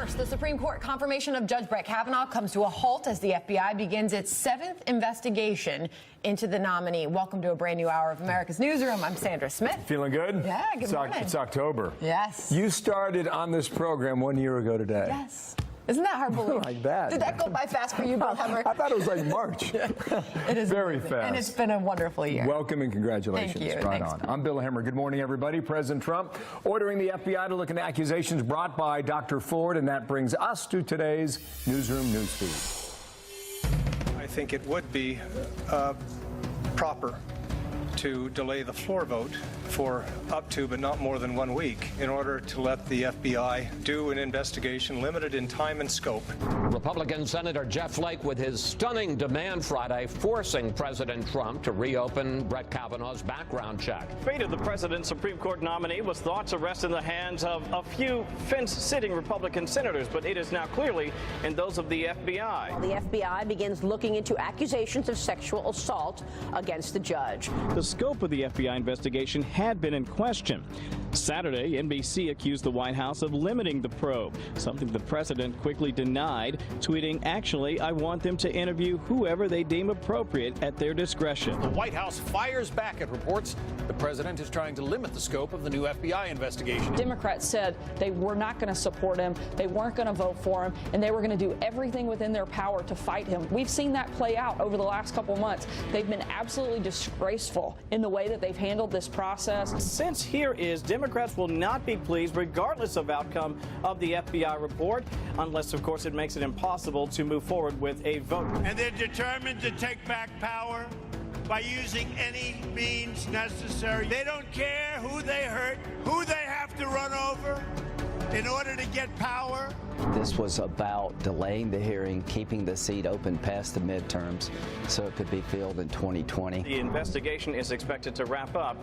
First, the Supreme Court confirmation of Judge Brett Kavanaugh comes to a halt as the FBI begins its 7th investigation into the nominee. Welcome to a brand new hour of America's Newsroom. I'm Sandra Smith. Feeling good? Yeah, good morning. It's October. Yes. You started on this program 1 year ago today. Yes. Isn't that hard to believe? Like that. Did that go by fast for you, Bill Hemmer? I thought it was like March. It is very amazing. fast. And it's been a wonderful year. Welcome and congratulations. Thank you. Right Thanks, on. Bill. I'm Bill Hemmer. Good morning, everybody. President Trump ordering the FBI to look into accusations brought by Dr. Ford, and that brings us to today's Newsroom Newsfeed. I think it would be proper to delay the floor vote for up to but not more than 1 week in order to let the FBI do an investigation limited in time and scope. Republican Senator Jeff Flake with his stunning demand Friday forcing President Trump to reopen Brett Kavanaugh's background check. Fate of the president's Supreme Court nominee was thought to rest in the hands of a few fence-sitting Republican senators, but it is now clearly in those of the FBI. The FBI begins looking into accusations of sexual assault against the judge. The scope of the FBI investigation had been in question. Saturday, NBC accused the White House of limiting the probe, something the president quickly denied, tweeting, "Actually, I want them to interview whoever they deem appropriate at their discretion." The White House fires back at reports the president is trying to limit the scope of the new FBI investigation. Democrats said they were not going to support him, they weren't going to vote for him, and they were going to do everything within their power to fight him. We've seen that play out over the last couple months. They've been absolutely disgraceful in the way that they've handled this process. Since here is Democrats will not be pleased regardless of outcome of the FBI report, unless, of course, it makes it impossible to move forward with a vote. And they're determined to take back power by using any means necessary. They don't care who they hurt, who they have to run over in order to get power. This was about delaying the hearing, keeping the seat open past the midterms so it could be filled in 2020. The investigation is expected to wrap up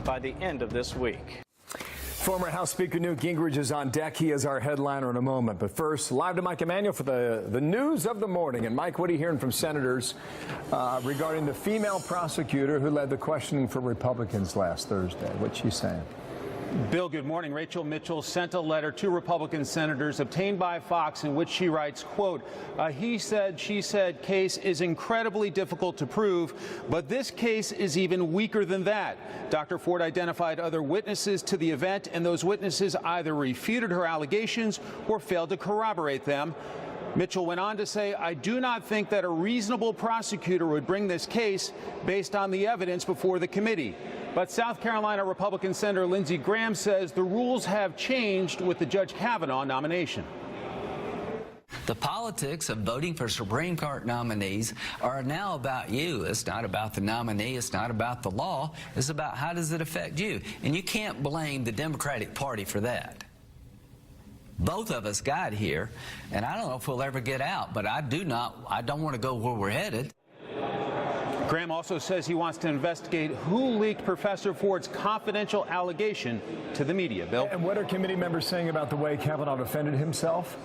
by the end of this week. Former House Speaker Newt Gingrich is on deck. He is our headliner in a moment. But first, live to Mike Emanuel for the news of the morning. And Mike, what are you hearing from senators regarding the female prosecutor who led the questioning for Republicans last Thursday? What's she saying? Bill, good morning. Rachel Mitchell sent a letter to Republican senators obtained by Fox in which she writes, quote, he said, she said case is incredibly difficult to prove, but this case is even weaker than that. Dr. Ford identified other witnesses to the event, and those witnesses either refuted her allegations or failed to corroborate them. Mitchell went on to say, I do not think that a reasonable prosecutor would bring this case based on the evidence before the committee. But South Carolina Republican Senator Lindsey Graham says the rules have changed with the Judge Kavanaugh nomination. The politics of voting for Supreme Court nominees are now about you. It's not about the nominee. It's not about the law. It's about how does it affect you. And you can't blame the Democratic Party for that. Both of us got here, and I don't know if we'll ever get out, but I don't want to go where we're headed. Graham also says he wants to investigate who leaked Professor Ford's confidential allegation to the media. Bill? And what are committee members saying about the way Kavanaugh defended himself?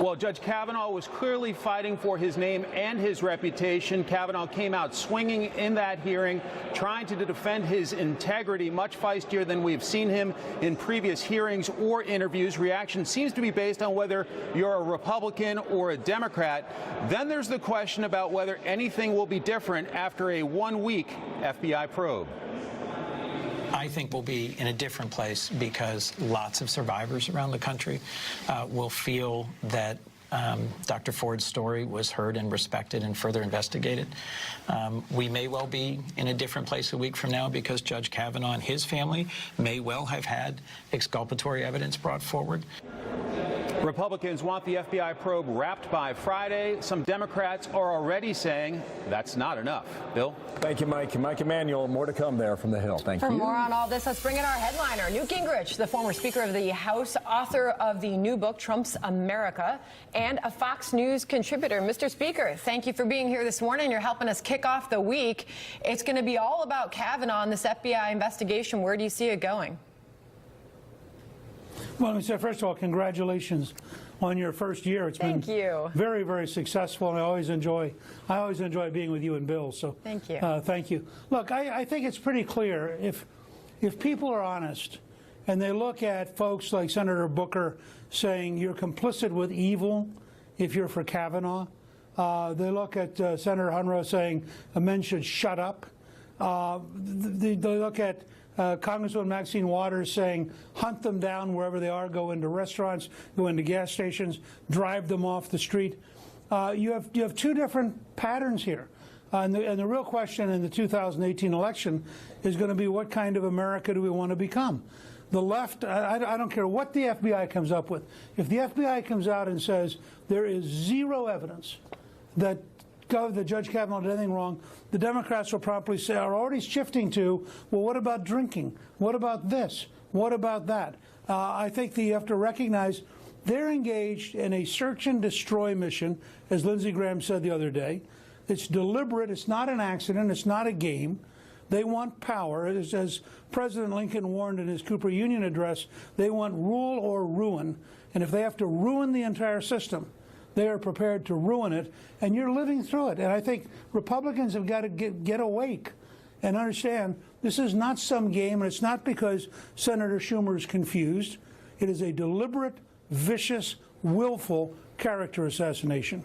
Well, Judge Kavanaugh was clearly fighting for his name and his reputation. Kavanaugh came out swinging in that hearing, trying to defend his integrity, much feistier than we've seen him in previous hearings or interviews. Reaction seems to be based on whether you're a Republican or a Democrat. Then there's the question about whether anything will be different after a 1-week FBI probe. I think we'll be in a different place because lots of survivors around the country will feel that Dr. Ford's story was heard and respected and further investigated. We may well be in a different place a week from now because Judge Kavanaugh and his family may well have had exculpatory evidence brought forward. Republicans want the FBI probe wrapped by Friday. Some Democrats are already saying that's not enough. Bill? Thank you, Mike. Mike Emanuel, more to come there from the Hill. Thank you. For more on all this, let's bring in our headliner, Newt Gingrich, the former Speaker of the House, author of the new book, Trump's America, and a Fox News contributor. Mr. Speaker, thank you for being here this morning. You're helping us kick off the week. It's going to be all about Kavanaugh and this FBI investigation. Where do you see it going? Well, let me say, first of all, congratulations on your first year. It's been very, very successful, and I always enjoy being with you and Bill. So thank you. Thank you. Look, I think it's pretty clear if people are honest and they look at folks like Senator Booker saying you're complicit with evil if you're for Kavanaugh. They look at Senator Unruh saying men should shut up. They look at Congresswoman Maxine Waters saying hunt them down wherever they are, go into restaurants, go into gas stations, drive them off the street. You have two different patterns here. And the real question in the 2018 election is going to be, what kind of America do we want to become? The left, I don't care what the FBI comes up with. If the FBI comes out and says there is zero evidence that Judge Kavanaugh did anything wrong, the Democrats will promptly say, are already shifting to, well, what about drinking? What about this? What about that? I think that you have to recognize they're engaged in a search and destroy mission, as Lindsey Graham said the other day. It's deliberate. It's not an accident. It's not a game. They want power. As President Lincoln warned in his Cooper Union address, they want rule or ruin. And if they have to ruin the entire system, they are prepared to ruin it, and you're living through it. And I think Republicans have got to get awake and understand this is not some game, and it's not because Senator Schumer is confused. It is a deliberate, vicious, willful character assassination.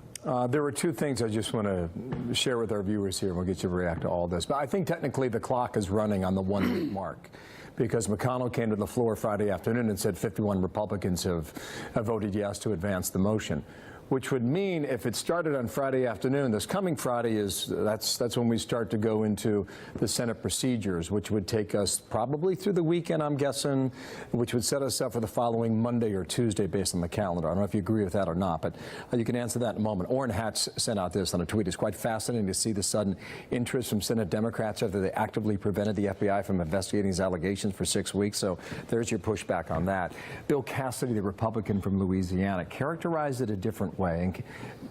There were two things I just want to share with our viewers here, and we'll get you to react to all this. But I think technically the clock is running on the 1 week mark, because McConnell came to the floor Friday afternoon and said 51 Republicans have voted yes to advance the motion, which would mean if it started on Friday afternoon, this coming Friday that's when we start to go into the Senate procedures, which would take us probably through the weekend, I'm guessing, which would set us up for the following Monday or Tuesday based on the calendar. I don't know if you agree with that or not, but you can answer that in a moment. Orrin Hatch sent out this on a tweet. It's quite fascinating to see the sudden interest from Senate Democrats after they actively prevented the FBI from investigating these allegations for 6 weeks. So there's your pushback on that. Bill Cassidy, the Republican from Louisiana, characterized it a different way. And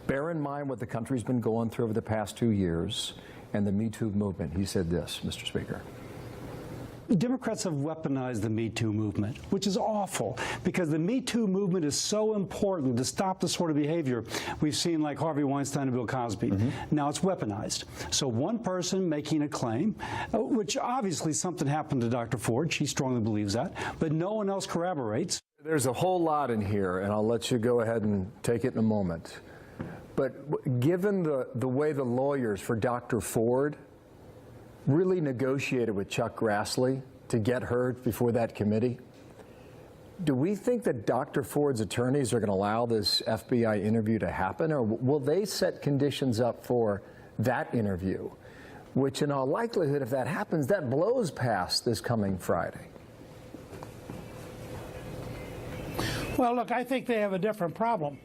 bear in mind what the country's been going through over the past 2 years and the Me Too movement. He said this, Mr. Speaker. Democrats have weaponized the Me Too movement, which is awful, because the Me Too movement is so important to stop the sort of behavior we've seen like Harvey Weinstein and Bill Cosby. Now it's weaponized. So one person making a claim, which obviously something happened to Dr. Ford, she strongly believes that, but no one else corroborates. There's a whole lot in here, and I'll let you go ahead and take it in a moment. But given the way the lawyers for Dr. Ford really negotiated with Chuck Grassley to get her before that committee, do we think that Dr. Ford's attorneys are going to allow this FBI interview to happen, or will they set conditions up for that interview, which in all likelihood, if that happens, that blows past this coming Friday? Well, look, I think they have a different problem.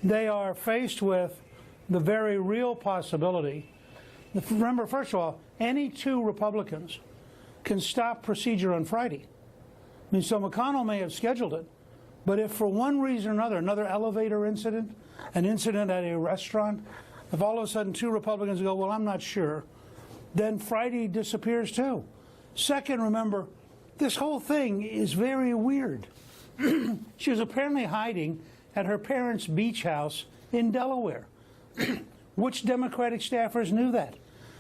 They are faced with the very real possibility. Remember, first of all, any two Republicans can stop procedure on Friday. I mean, so McConnell may have scheduled it, but if for one reason or another, another elevator incident, an incident at a restaurant, if all of a sudden two Republicans go, well, I'm not sure, then Friday disappears too. Second, remember, this whole thing is very weird. She was apparently hiding at her parents' beach house in Delaware. Which Democratic staffers knew that?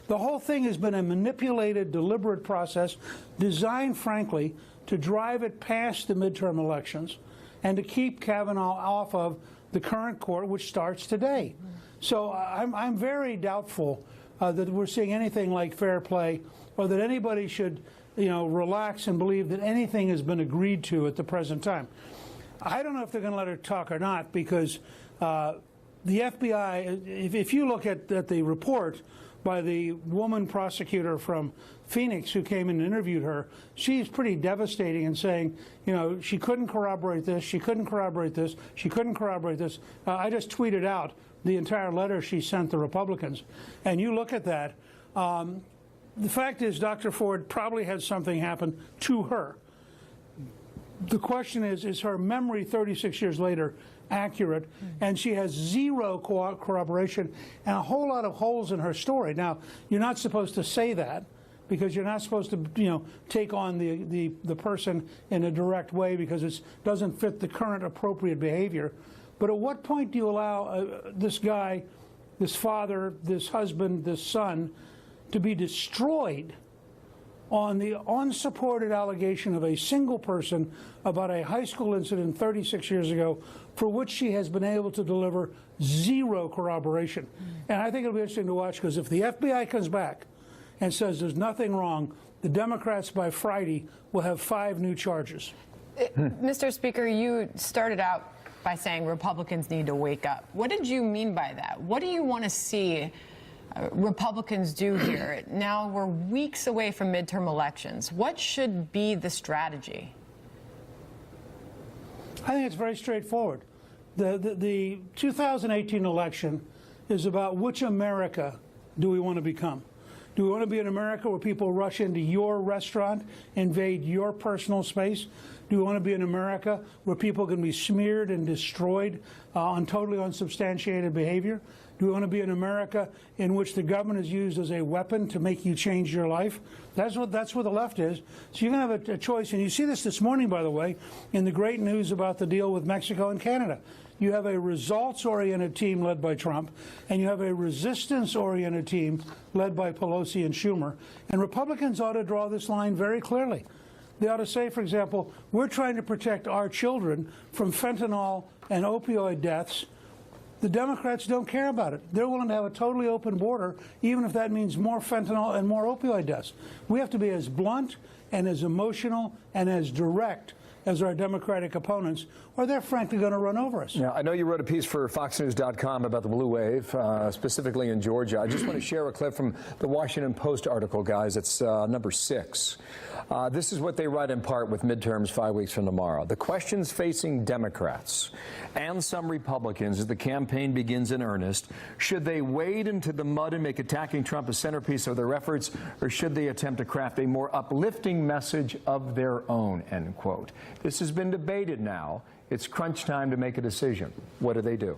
The whole thing has been a manipulated, deliberate process designed, frankly, to drive it past the midterm elections and to keep Kavanaugh off of the current court, which starts today. So I'm very doubtful that we're seeing anything like fair play, or that anybody should, relax and believe that anything has been agreed to at the present time. I don't know if they're going to let her talk or not, because the FBI, if you look at the report by the woman prosecutor from Phoenix who came in and interviewed her, she's pretty devastating in saying, she couldn't corroborate this, she couldn't corroborate this, she couldn't corroborate this. I just tweeted out the entire letter she sent the Republicans. And you look at that, the fact is Dr. Ford probably had something happen to her. The question is her memory 36 years later accurate? And she has zero corroboration and a whole lot of holes in her story. Now, you're not supposed to say that, because you're not supposed to, take on the person in a direct way, because it doesn't fit the current appropriate behavior. But at what point do you allow this guy, this father, this husband, this son, to be destroyed on the unsupported allegation of a single person about a high school incident 36 years ago for which she has been able to deliver zero corroboration. And I think it'll be interesting to watch, because if the FBI comes back and says there's nothing wrong, the Democrats by Friday will have 5 new charges. Mr. Speaker, you started out by saying Republicans need to wake up. What did you mean by that? What do you want to see Republicans do here? Now we're weeks away from midterm elections. What should be the strategy? I think it's very straightforward. The 2018 election is about which America do we want to become. Do we want to be an America where people rush into your restaurant, invade your personal space? Do we want to be an America where people can be smeared and destroyed on totally unsubstantiated behavior? Do we want to be an America in which the government is used as a weapon to make you change your life? That's where the left is. So you're going to have a choice. And you see this morning, by the way, in the great news about the deal with Mexico and Canada. You have a results-oriented team led by Trump, and you have a resistance-oriented team led by Pelosi and Schumer. And Republicans ought to draw this line very clearly. They ought to say, for example, we're trying to protect our children from fentanyl and opioid deaths. The Democrats don't care about it. They're willing to have a totally open border, even if that means more fentanyl and more opioid deaths. We have to be as blunt and as emotional and as direct as our Democratic opponents, or they're frankly going to run over us. Yeah, I know you wrote a piece for FoxNews.com about the blue wave, specifically in Georgia. I just want to share a clip from the Washington Post article, guys. It's number 6. This is what they write in part with midterms 5 weeks from tomorrow. The questions facing Democrats and some Republicans as the campaign begins in earnest: should they wade into the mud and make attacking Trump a centerpiece of their efforts, or should they attempt to craft a more uplifting message of their own, end quote. This has been debated now. It's crunch time to make a decision. What do?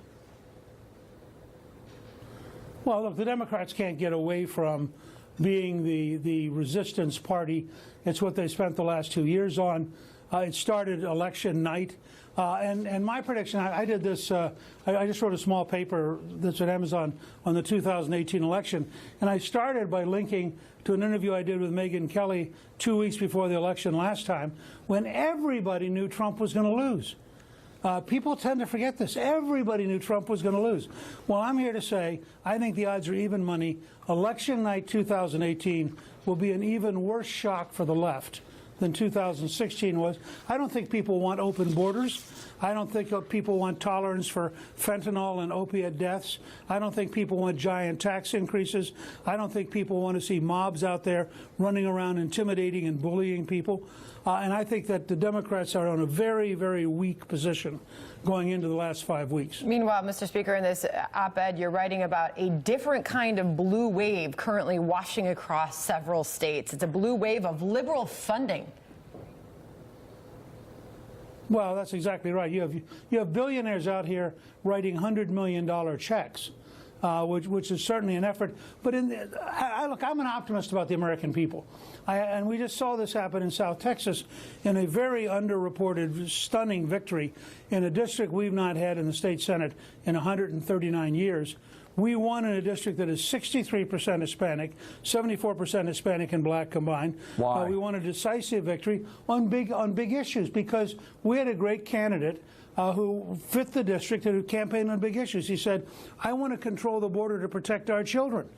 Well, look, the Democrats can't get away from being the resistance party. It's what they spent the last 2 years on. It started election night. And my prediction, I did this, I just wrote a small paper that's at Amazon on the 2018 election. And I started by linking to an interview I did with Megyn Kelly 2 weeks before the election last time, when everybody knew Trump was going to lose. People tend to forget this. Everybody knew Trump was going to lose. Well, I'm here to say I think the odds are even money. Election night 2018 will be an even worse shock for the left than 2016 was. I don't think people want open borders. I don't think people want tolerance for fentanyl and opiate deaths. I don't think people want giant tax increases. I don't think people want to see mobs out there running around intimidating and bullying people. And I think that the Democrats are in a very, very weak position going into the last 5 weeks. Meanwhile, Mr. Speaker, in this op-ed, you're writing about a different kind of blue wave currently washing across several states. It's a blue wave of liberal funding. Well, that's exactly right. You have billionaires out here writing $100 million checks, which is certainly an effort. But look, I'm an optimist about the American people. And we just saw this happen in South Texas in a very underreported, stunning victory in a district we've not had in the state Senate in 139 years. We won in a district that is 63% Hispanic, 74% Hispanic and black combined. Why? We won a decisive victory on big issues because we had a great candidate who fit the district and who campaigned on big issues. He said, I want to control the border to protect our children.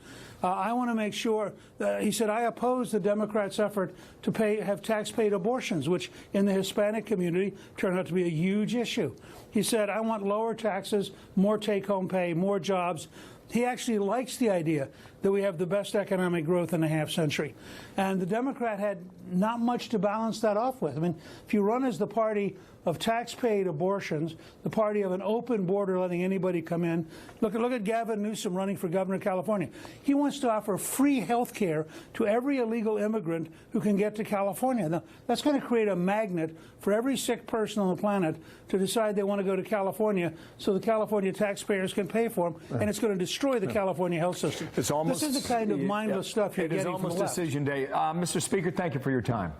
I want to make sure, he said, I oppose the Democrats' effort to have tax-paid abortions, which in the Hispanic community turned out to be a huge issue. He said, I want lower taxes, more take-home pay, more jobs. He actually likes the idea that we have the best economic growth in a half century. And the Democrat had not much to balance that off with. I mean, if you run as the party of tax-paid abortions, the party of an open border letting anybody come in. Look at Gavin Newsom running for governor of California. He wants to offer free health care to every illegal immigrant who can get to California. Now, that's going to create a magnet for every sick person on the planet to decide they want to go to California so the California taxpayers can pay for them, and it's going to destroy the California health system. It's almost, this is the kind of mindless stuff you're getting from the left. It is almost decision day. Mr. Speaker, thank you for your time.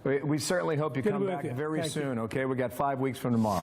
We certainly hope you come back very soon, okay? We got 5 weeks from tomorrow.